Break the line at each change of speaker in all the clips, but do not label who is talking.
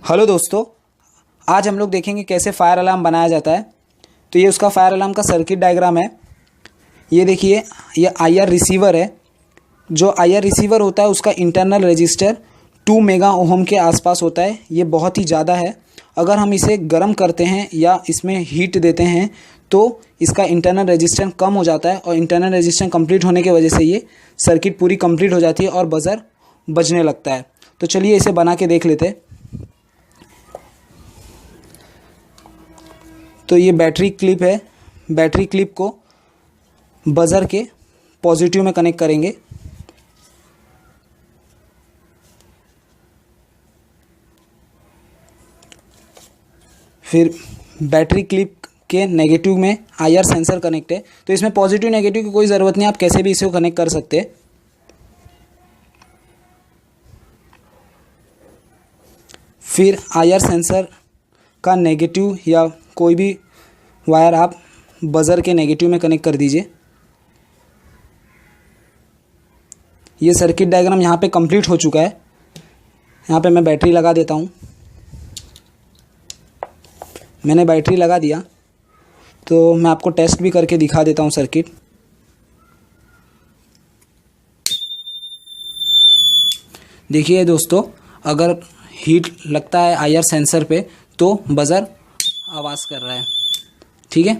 Hello दोस्तों, आज हम लोग देखेंगे कैसे फायर अलार्म बनाया जाता है। तो ये उसका फायर अलार्म का सर्किट डायग्राम है। ये देखिए, ये आईआर रिसीवर है। जो आईआर रिसीवर होता है उसका इंटरनल रजिस्टर 2 मेगा ओहम के आसपास होता है। ये बहुत ही ज़्यादा है। अगर हम इसे गर्म करते हैं या इसमें हीट देते हैं तो इसका इंटरनल रजिस्टेंस कम हो जाता है, और इंटरनल रजिस्टेंस कंप्लीट होने की वजह से ये सर्किट पूरी कंप्लीट हो जाती है और बज़र बजने लगता है। तो चलिए इसे बना के देख लेते हैं। तो ये बैटरी क्लिप है। बैटरी क्लिप को बज़र के पॉजिटिव में कनेक्ट करेंगे। फिर बैटरी क्लिप के नेगेटिव में आईआर सेंसर कनेक्ट है। तो इसमें पॉजिटिव नेगेटिव की कोई ज़रूरत नहीं, आप कैसे भी इसे कनेक्ट कर सकते हैं। फिर आईआर सेंसर का नेगेटिव या कोई भी वायर आप बज़र के नेगेटिव में कनेक्ट कर दीजिए। ये सर्किट डायग्राम यहाँ पे कंप्लीट हो चुका है। यहाँ पे मैं बैटरी लगा देता हूँ। मैंने बैटरी लगा दिया, तो मैं आपको टेस्ट भी करके दिखा देता हूँ सर्किट। देखिए दोस्तों, अगर हीट लगता है आईआर सेंसर पे तो बज़र आवाज़ कर रहा है। ठीक है,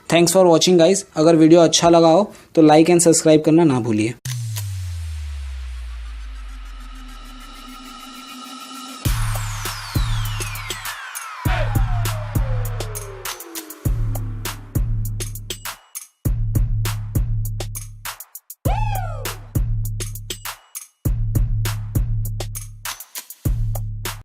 थैंक्स फॉर वॉचिंग गाइस। अगर वीडियो अच्छा लगा हो तो लाइक एंड सब्सक्राइब करना ना भूलिए।